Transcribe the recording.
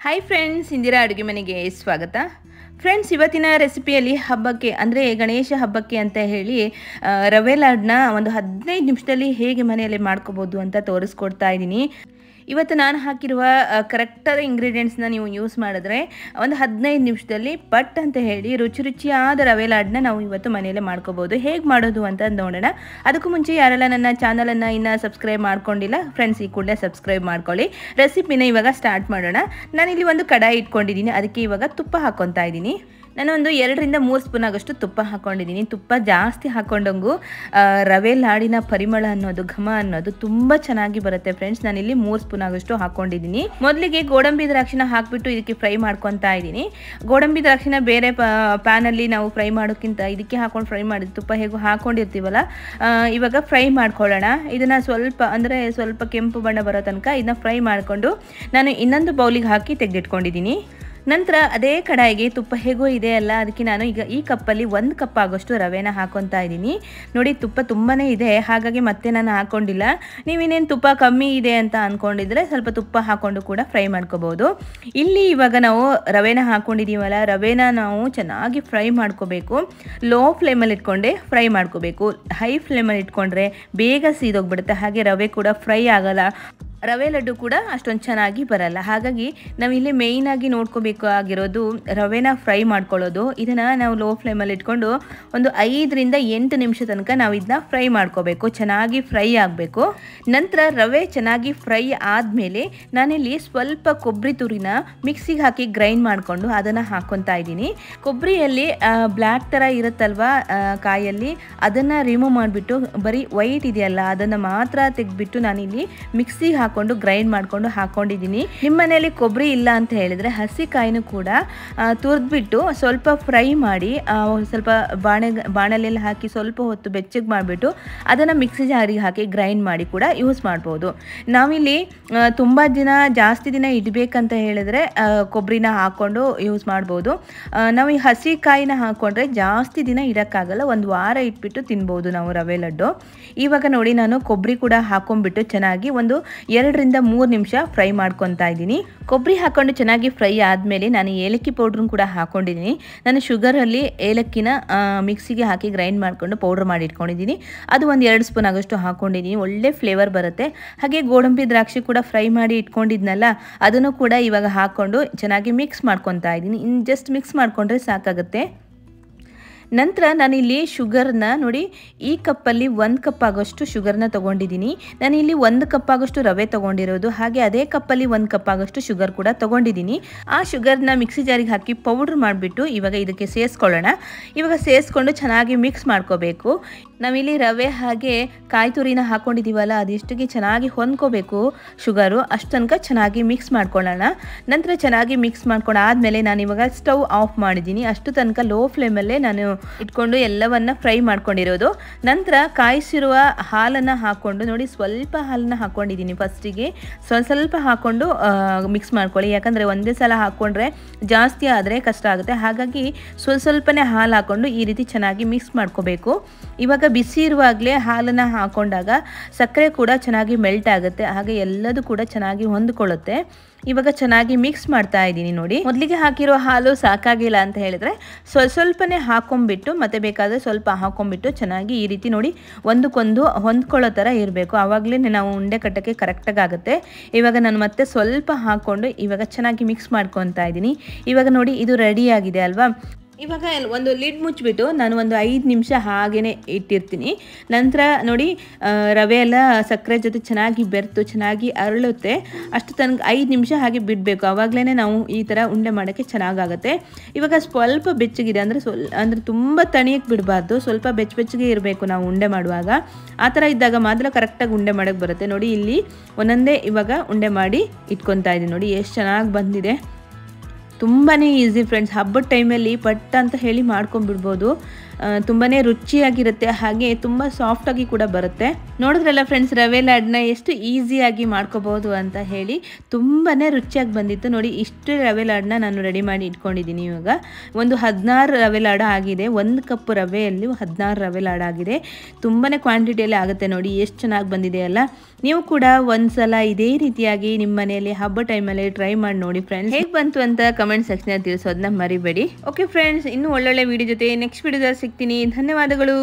Hi friends, Indira ಅಡುಗೆ ಮನೆಗೆ ಸ್ವಾಗತ. ಫ್ರೆಂಡ್ಸ್, ಇವತ್ತಿನ ರೆಸಿಪಿಯಲ್ಲಿ ಹಬ್ಬಕ್ಕೆ ಅಂದರೆ ಗಣೇಶ ಹಬ್ಬಕ್ಕೆ ಅಂತ ಹೇಳಿ ರವೆ ಲಾಡನ್ನ ಒಂದು 15 ನಿಮಿಷದಲ್ಲಿ ಹೇಗೆ ಮನೆಯಲ್ಲಿ ಮಾಡ್ಕೋಬೋದು ಅಂತ ತೋರಿಸ್ಕೊಡ್ತಾ ಇದ್ದೀನಿ. ಇವತ್ತು ನಾನು ಹಾಕಿರುವ ಕರೆಕ್ಟಾದ ಇಂಗ್ರೀಡಿಯೆಂಟ್ಸ್ನ ನೀವು ಯೂಸ್ ಮಾಡಿದ್ರೆ ಒಂದು 15 ನಿಮಿಷದಲ್ಲಿ ಪಟ್ ಅಂತ ಹೇಳಿ ರುಚಿಯಾದ ರವೆ ಲಾಡನ್ನ ನಾವು ಇವತ್ತು ಮನೆಯಲ್ಲೇ ಮಾಡ್ಕೋಬೋದು. ಹೇಗೆ ಮಾಡೋದು ಅಂತ ನೋಡೋಣ. ಅದಕ್ಕೂ ಮುಂಚೆ ಯಾರೆಲ್ಲ ನನ್ನ ಚಾನಲನ್ನು ಇನ್ನೂ ಸಬ್ಸ್ಕ್ರೈಬ್ ಮಾಡ್ಕೊಂಡಿಲ್ಲ ಫ್ರೆಂಡ್ಸ್, ಈ ಕೂಡಲೇ ಸಬ್ಸ್ಕ್ರೈಬ್ ಮಾಡ್ಕೊಳ್ಳಿ. ರೆಸಿಪಿನ ಇವಾಗ ಸ್ಟಾರ್ಟ್ ಮಾಡೋಣ. ನಾನಿಲ್ಲಿ ಒಂದು ಕಡಾಯಿ ಇಟ್ಕೊಂಡಿದ್ದೀನಿ, ಅದಕ್ಕೆ ಇವಾಗ ತುಪ್ಪ ಹಾಕ್ಕೊತಾ ಇದ್ದೀನಿ. ನಾನು ಒಂದು 2 ರಿಂದ 3 ಸ್ಪೂನ್ ಆಗೋಷ್ಟು ತುಪ್ಪ ಹಾಕ್ಕೊಂಡಿದ್ದೀನಿ. ತುಪ್ಪ ಜಾಸ್ತಿ ಹಾಕ್ಕೊಂಡಂಗೂ ರವೆ ಲಾಡಿನ ಪರಿಮಳ ಅನ್ನೋದು, ಘಮ ಅನ್ನೋದು ತುಂಬ ಚೆನ್ನಾಗಿ ಬರುತ್ತೆ ಫ್ರೆಂಡ್ಸ್. ನಾನಿಲ್ಲಿ 3 ಸ್ಪೂನ್ ಆಗೋಷ್ಟು ಹಾಕ್ಕೊಂಡಿದ್ದೀನಿ. ಮೊದಲಿಗೆ ಗೋಡಂಬಿ ದ್ರಾಕ್ಷಿನ ಹಾಕಿಬಿಟ್ಟು ಇದಕ್ಕೆ ಫ್ರೈ ಮಾಡ್ಕೊತಾ ಇದ್ದೀನಿ. ಗೋಡಂಬಿ ದ್ರಾಕ್ಷಿನ ಬೇರೆ ಪ್ಯಾನಲ್ಲಿ ನಾವು ಫ್ರೈ ಮಾಡೋಕ್ಕಿಂತ ಇದಕ್ಕೆ ಹಾಕೊಂಡು ಫ್ರೈ ಮಾಡಿದ್ದು ತುಪ್ಪ ಹೇಗೂ ಹಾಕ್ಕೊಂಡಿರ್ತೀವಲ್ಲ, ಇವಾಗ ಫ್ರೈ ಮಾಡ್ಕೊಳ್ಳೋಣ. ಇದನ್ನು ಸ್ವಲ್ಪ ಕೆಂಪು ಬಣ್ಣ ಬರೋ ತನಕ ಇದನ್ನ ಫ್ರೈ ಮಾಡಿಕೊಂಡು ನಾನು ಇನ್ನೊಂದು ಬೌಲಿಗೆ ಹಾಕಿ ತೆಗೆದಿಟ್ಕೊಂಡಿದ್ದೀನಿ. ನಂತರ ಅದೇ ಕಡಾಯಿಗೆ ತುಪ್ಪ ಹೇಗೋ ಇದೆ ಅಲ್ಲ, ಅದಕ್ಕೆ ನಾನು ಈಗ ಈ ಕಪ್ಪಲ್ಲಿ 1 ಕಪ್ ಆಗೋಷ್ಟು ರವೆನ ಹಾಕ್ಕೊತಾ ಇದ್ದೀನಿ. ನೋಡಿ, ತುಪ್ಪ ತುಂಬಾ ಇದೆ, ಹಾಗಾಗಿ ಮತ್ತೆ ನಾನು ಹಾಕ್ಕೊಂಡಿಲ್ಲ. ನೀವಿನ್ನೇನು ತುಪ್ಪ ಕಮ್ಮಿ ಇದೆ ಅಂತ ಅಂದ್ಕೊಂಡಿದ್ರೆ ಸ್ವಲ್ಪ ತುಪ್ಪ ಹಾಕ್ಕೊಂಡು ಕೂಡ ಫ್ರೈ ಮಾಡ್ಕೋಬೋದು. ಇಲ್ಲಿ ಇವಾಗ ನಾವು ರವೆನ ಹಾಕ್ಕೊಂಡಿದ್ದೀವಲ್ಲ, ರವೆನ ನಾವು ಚೆನ್ನಾಗಿ ಫ್ರೈ ಮಾಡ್ಕೋಬೇಕು. ಲೋ ಫ್ಲೇಮಲ್ಲಿ ಇಟ್ಕೊಂಡೆ ಫ್ರೈ ಮಾಡ್ಕೋಬೇಕು. ಹೈ ಫ್ಲೇಮಲ್ಲಿ ಇಟ್ಕೊಂಡ್ರೆ ಬೇಗ ಸೀದೋಗ್ಬಿಡುತ್ತೆ, ಹಾಗೆ ರವೆ ಕೂಡ ಫ್ರೈ ಆಗಲ್ಲ. ರವೆ ಲಡ್ಡು ಕೂಡ ಅಷ್ಟೊಂದು ಚೆನ್ನಾಗಿ ಬರಲ್ಲ. ಹಾಗಾಗಿ ನಾವಿಲ್ಲಿ ಮೇಯ್ನಾಗಿ ನೋಡ್ಕೋಬೇಕಾಗಿರೋದು ರವೆನ ಫ್ರೈ ಮಾಡ್ಕೊಳ್ಳೋದು. ಇದನ್ನು ನಾವು ಲೋ ಫ್ಲೇಮಲ್ಲಿ ಇಟ್ಕೊಂಡು ಒಂದು 5 ರಿಂದ 8 ನಿಮಿಷ ತನಕ ನಾವು ಇದನ್ನ ಫ್ರೈ ಮಾಡ್ಕೋಬೇಕು. ಚೆನ್ನಾಗಿ ಫ್ರೈ ಆಗಬೇಕು. ನಂತರ ರವೆ ಚೆನ್ನಾಗಿ ಫ್ರೈ ಆದಮೇಲೆ ನಾನಿಲ್ಲಿ ಸ್ವಲ್ಪ ಕೊಬ್ಬರಿ ತುರಿನ ಮಿಕ್ಸಿಗೆ ಹಾಕಿ ಗ್ರೈಂಡ್ ಮಾಡಿಕೊಂಡು ಅದನ್ನು ಹಾಕ್ಕೊತಾ ಇದ್ದೀನಿ. ಕೊಬ್ಬರಿಯಲ್ಲಿ ಬ್ಲ್ಯಾಕ್ ಥರ ಇರುತ್ತಲ್ವ ಕಾಯಲ್ಲಿ, ಅದನ್ನು ರಿಮೂವ್ ಮಾಡಿಬಿಟ್ಟು ಬರೀ ವೈಟ್ ಇದೆಯಲ್ಲ ಅದನ್ನು ಮಾತ್ರ ತೆಗೆದ್ಬಿಟ್ಟು ನಾನಿಲ್ಲಿ ಮಿಕ್ಸಿಗೆ ಹಾಕೊಂಡು ಗ್ರೈಂಡ್ ಮಾಡ್ಕೊಂಡು ಹಾಕೊಂಡಿದ್ದೀನಿ. ನಿಮ್ಮ ಮನೆಯಲ್ಲಿ ಕೊಬ್ಬರಿ ಇಲ್ಲ ಅಂತ ಹೇಳಿದ್ರೆ ಹಸಿಕಾಯಿನೂ ಕೂಡ ತುರಿದ್ಬಿಟ್ಟು ಸ್ವಲ್ಪ ಫ್ರೈ ಮಾಡಿ ಸ್ವಲ್ಪ ಬಾಣಲೆಯಲ್ಲಿ ಹಾಕಿ ಸ್ವಲ್ಪ ಹೊತ್ತು ಬೆಚ್ಚಗೆ ಮಾಡಿಬಿಟ್ಟು ಅದನ್ನು ಮಿಕ್ಸಿ ಜಾರಿಗೆ ಹಾಕಿ ಗ್ರೈಂಡ್ ಮಾಡಿ ಕೂಡ ಯೂಸ್ ಮಾಡ್ಬೋದು. ನಾವಿಲ್ಲಿ ತುಂಬ ಜಾಸ್ತಿ ದಿನ ಇಡಬೇಕಂತ ಹೇಳಿದ್ರೆ ಕೊಬ್ಬರಿನ ಹಾಕ್ಕೊಂಡು ಯೂಸ್ ಮಾಡ್ಬೋದು. ನಾವು ಈ ಹಸಿಕಾಯಿನ ಹಾಕ್ಕೊಂಡ್ರೆ ಜಾಸ್ತಿ ದಿನ ಇಡೋಕ್ಕಾಗಲ್ಲ, 1 ವಾರ ಇಟ್ಬಿಟ್ಟು ತಿನ್ಬೋದು ನಾವು ರವೆ ಲಡ್ಡು. ಇವಾಗ ನೋಡಿ, ನಾನು ಕೊಬ್ಬರಿ ಕೂಡ ಹಾಕೊಂಡ್ಬಿಟ್ಟು ಚೆನ್ನಾಗಿ ಒಂದು 2 ರಿಂದ 3 ನಿಮಿಷ ಫ್ರೈ ಮಾಡ್ಕೊತಾ ಇದ್ದೀನಿ. ಕೊಬ್ಬರಿ ಹಾಕೊಂಡು ಚೆನ್ನಾಗಿ ಫ್ರೈ ಆದಮೇಲೆ ನಾನು ಏಲಕ್ಕಿ ಪೌಡ್ರನ್ನ ಕೂಡ ಹಾಕೊಂಡಿದ್ದೀನಿ. ನಾನು ಶುಗರಲ್ಲಿ ಏಲಕ್ಕಿನ ಮಿಕ್ಸಿಗೆ ಹಾಕಿ ಗ್ರೈಂಡ್ ಮಾಡಿಕೊಂಡು ಪೌಡ್ರ್ ಮಾಡಿ ಇಟ್ಕೊಂಡಿದ್ದೀನಿ. ಅದು ಒಂದು 2 ಸ್ಪೂನ್ ಆಗೋಷ್ಟು ಹಾಕೊಂಡಿದ್ದೀನಿ. ಒಳ್ಳೆ ಫ್ಲೇವರ್ ಬರುತ್ತೆ. ಹಾಗೆ ಗೋಡಂಬಿ ದ್ರಾಕ್ಷಿ ಕೂಡ ಫ್ರೈ ಮಾಡಿ ಇಟ್ಕೊಂಡಿದ್ನಲ್ಲ, ಅದನ್ನು ಕೂಡ ಇವಾಗ ಹಾಕ್ಕೊಂಡು ಚೆನ್ನಾಗಿ ಮಿಕ್ಸ್ ಮಾಡ್ಕೊತಾ ಇದ್ದೀನಿ. ಜಸ್ಟ್ ಮಿಕ್ಸ್ ಮಾಡಿಕೊಂಡ್ರೆ ಸಾಕಾಗುತ್ತೆ. ನಂತರ ನಾನಿಲ್ಲಿ ಶುಗರ್ನ ನೋಡಿ, ಈ ಕಪ್ಪಲ್ಲಿ 1 ಕಪ್ ಆಗೋಷ್ಟು ಶುಗರ್ನ ತೊಗೊಂಡಿದ್ದೀನಿ. ನಾನಿಲ್ಲಿ 1 ಕಪ್ ಆಗೋಷ್ಟು ರವೆ ತೊಗೊಂಡಿರೋದು, ಹಾಗೆ ಅದೇ ಕಪ್ಪಲ್ಲಿ 1 ಕಪ್ ಆಗೋಷ್ಟು ಶುಗರ್ ಕೂಡ ತೊಗೊಂಡಿದ್ದೀನಿ. ಆ ಶುಗರ್ನ ಮಿಕ್ಸಿ ಜಾರಿಗೆ ಹಾಕಿ ಪೌಡ್ರ್ ಮಾಡಿಬಿಟ್ಟು ಇವಾಗ ಇದಕ್ಕೆ ಸೇರಿಸ್ಕೊಳ್ಳೋಣ. ಇವಾಗ ಸೇರಿಸ್ಕೊಂಡು ಚೆನ್ನಾಗಿ ಮಿಕ್ಸ್ ಮಾಡ್ಕೋಬೇಕು. ನಾವಿಲ್ಲಿ ರವೆ ಹಾಗೆ ಕಾಯಿ ತುರಿನ ಹಾಕ್ಕೊಂಡಿದ್ದೀವಲ್ಲ, ಅದೆಷ್ಟಿಗೆ ಚೆನ್ನಾಗಿ ಹೊಂದ್ಕೋಬೇಕು ಶುಗರು, ಅಷ್ಟು ತನಕ ಚೆನ್ನಾಗಿ ಮಿಕ್ಸ್ ಮಾಡ್ಕೊಳ್ಳೋಣ. ನಂತರ ಚೆನ್ನಾಗಿ ಮಿಕ್ಸ್ ಮಾಡ್ಕೊಂಡು ಆದಮೇಲೆ ನಾನು ಇವಾಗ ಸ್ಟವ್ ಆಫ್ ಮಾಡಿದ್ದೀನಿ. ಅಷ್ಟು ತನಕ ಲೋ ಫ್ಲೇಮಲ್ಲೇ ನಾನು ಇಟ್ಕೊಂಡು ಎಲ್ಲವನ್ನ ಫ್ರೈ ಮಾಡ್ಕೊಂಡಿರೋದು. ನಂತರ ಕಾಯಿಸಿರುವ ಹಾಲನ್ನು ಹಾಕ್ಕೊಂಡು ನೋಡಿ, ಸ್ವಲ್ಪ ಹಾಲನ್ನು ಹಾಕ್ಕೊಂಡಿದ್ದೀನಿ. ಫಸ್ಟಿಗೆ ಸ್ವಲ್ಪ ಹಾಕ್ಕೊಂಡು ಮಿಕ್ಸ್ ಮಾಡ್ಕೊಳ್ಳಿ, ಯಾಕಂದರೆ ಒಂದೇ ಸಲ ಹಾಕ್ಕೊಂಡ್ರೆ ಜಾಸ್ತಿ ಆದರೆ ಕಷ್ಟ ಆಗುತ್ತೆ. ಹಾಗಾಗಿ ಸ್ವಲ್ಪನೇ ಹಾಲು ಹಾಕ್ಕೊಂಡು ಈ ರೀತಿ ಚೆನ್ನಾಗಿ ಮಿಕ್ಸ್ ಮಾಡ್ಕೋಬೇಕು. ಇವಾಗ ಬಿಸಿ ಇರುವಾಗಲೇ ಹಾಲನ್ನು ಹಾಕ್ಕೊಂಡಾಗ ಸಕ್ಕರೆ ಕೂಡ ಚೆನ್ನಾಗಿ ಮೆಲ್ಟ್ ಆಗುತ್ತೆ, ಹಾಗೆ ಎಲ್ಲದೂ ಕೂಡ ಚೆನ್ನಾಗಿ ಹೊಂದ್ಕೊಳ್ಳುತ್ತೆ. ಇವಾಗ ಚೆನ್ನಾಗಿ ಮಿಕ್ಸ್ ಮಾಡ್ತಾ ಇದ್ದೀನಿ. ನೋಡಿ, ಮೊದಲಿಗೆ ಹಾಕಿರೋ ಹಾಲು ಸಾಕಾಗಿಲ್ಲ ಅಂತ ಹೇಳಿದ್ರೆ ಸ್ವಲ್ಪನೇ ಹಾಕೊಂಡ್ಬಿಟ್ಟು ಮತ್ತೆ ಬೇಕಾದರೆ ಸ್ವಲ್ಪ ಹಾಕೊಂಡ್ಬಿಟ್ಟು ಚೆನ್ನಾಗಿ ಈ ರೀತಿ ನೋಡಿ ಒಂದಕ್ಕೊಂದು ಹೊಂದ್ಕೊಳ್ಳೋ ಥರ ಇರಬೇಕು. ಆವಾಗಲೇ ನಾವು ಉಂಡೆ ಕಟ್ಟೋಕ್ಕೆ ಕರೆಕ್ಟಾಗಿ ಆಗುತ್ತೆ. ಇವಾಗ ನಾನು ಮತ್ತೆ ಸ್ವಲ್ಪ ಹಾಕ್ಕೊಂಡು ಇವಾಗ ಚೆನ್ನಾಗಿ ಮಿಕ್ಸ್ ಮಾಡ್ಕೊತಾ ಇದ್ದೀನಿ. ಇವಾಗ ನೋಡಿ, ಇದು ರೆಡಿ ಆಗಿದೆ ಅಲ್ವಾ. ಇವಾಗ ಒಂದು ಲಿಡ್ ಮುಚ್ಚಿಬಿಟ್ಟು ನಾನು ಒಂದು 5 ನಿಮಿಷ ಹಾಗೇ ಇಟ್ಟಿರ್ತೀನಿ. ನಂತರ ನೋಡಿ, ರವೆ ಎಲ್ಲ ಸಕ್ಕರೆ ಜೊತೆ ಚೆನ್ನಾಗಿ ಬೆರೆತು ಚೆನ್ನಾಗಿ ಅರಳುತ್ತೆ. ಅಷ್ಟು ತನಕ 5 ನಿಮಿಷ ಹಾಗೆ ಬಿಡಬೇಕು. ಆವಾಗಲೇ ನಾವು ಈ ಥರ ಉಂಡೆ ಮಾಡೋಕ್ಕೆ ಚೆನ್ನಾಗಾಗುತ್ತೆ. ಇವಾಗ ಸ್ವಲ್ಪ ಬೆಚ್ಚಗಿದೆ, ಅಂದರೆ ತುಂಬ ತಣಿಯಕ್ಕೆ ಬಿಡಬಾರ್ದು, ಸ್ವಲ್ಪ ಬೆಚ್ಚಗೆ ಇರಬೇಕು ನಾವು ಉಂಡೆ ಮಾಡುವಾಗ. ಆ ಥರ ಇದ್ದಾಗ ಮಾತ್ರ ಕರೆಕ್ಟಾಗಿ ಉಂಡೆ ಮಾಡೋಕ್ಕೆ ಬರುತ್ತೆ. ನೋಡಿ, ಇಲ್ಲಿ ಒಂದೊಂದೇ ಇವಾಗ ಉಂಡೆ ಮಾಡಿ ಇಟ್ಕೊತಾ ಇದ್ದೀನಿ. ನೋಡಿ ಎಷ್ಟು ಚೆನ್ನಾಗಿ ಬಂದಿದೆ. ತುಂಬಾ ಈಸಿ ಫ್ರೆಂಡ್ಸ್. ಹಬ್ಬದ ಟೈಮಲ್ಲಿ ಪಟ್ಟ ಅಂತ ಹೇಳಿ ಮಾಡ್ಕೊಂಡ್ಬಿಡ್ಬೋದು. ತುಂಬಾ ರುಚಿಯಾಗಿರುತ್ತೆ, ಹಾಗೆ ತುಂಬ ಸಾಫ್ಟಾಗಿ ಕೂಡ ಬರುತ್ತೆ. ನೋಡಿದ್ರಲ್ಲ ಫ್ರೆಂಡ್ಸ್, ರವೆ ಲಾಡ್ನ ಎಷ್ಟು ಈಸಿಯಾಗಿ ಮಾಡ್ಕೋಬೋದು ಅಂತ ಹೇಳಿ. ತುಂಬಾ ರುಚಿಯಾಗಿ ಬಂದಿತ್ತು ನೋಡಿ. ಇಷ್ಟು ರವೆ ಲಾಡ್ನ ನಾನು ರೆಡಿ ಮಾಡಿ ಇಟ್ಕೊಂಡಿದ್ದೀನಿ. ಇವಾಗ ಒಂದು 16 ರವೆ ಲಾಡ ಆಗಿದೆ. 1 ಕಪ್ ರವೆಯಲ್ಲಿ 16 ರವೆ ಲಾಡ ಆಗಿದೆ. ತುಂಬಾ ಕ್ವಾಂಟಿಟಿಯಲ್ಲಿ ಆಗುತ್ತೆ ನೋಡಿ. ಎಷ್ಟು ಚೆನ್ನಾಗಿ ಬಂದಿದೆ ಅಲ್ಲ. ನೀವು ಕೂಡ ಒಂದ್ಸಲ ಇದೇ ರೀತಿಯಾಗಿ ನಿಮ್ಮ ಮನೆಯಲ್ಲಿ ಹಬ್ಬ ಟೈಮಲ್ಲಿ ಟ್ರೈ ಮಾಡಿ ನೋಡಿ ಫ್ರೆಂಡ್ಸ್. ಹೇಗೆ ಬಂತು ಅಂತ ಕಮೆಂಟ್ ಸೆಕ್ಷನ್ ತಿಳಿಸೋದನ್ನ ಮರಿಬೇಡಿ. ಓಕೆ ಫ್ರೆಂಡ್ಸ್, ಇನ್ನೂ ಒಳ್ಳೊಳ್ಳೆ ವಿಡಿಯೋ ಜೊತೆ ನೆಕ್ಸ್ಟ್ ವಿಡಿಯೋದಲ್ಲಿ ಸಿಗ್ತೀನಿ. ಧನ್ಯವಾದಗಳು.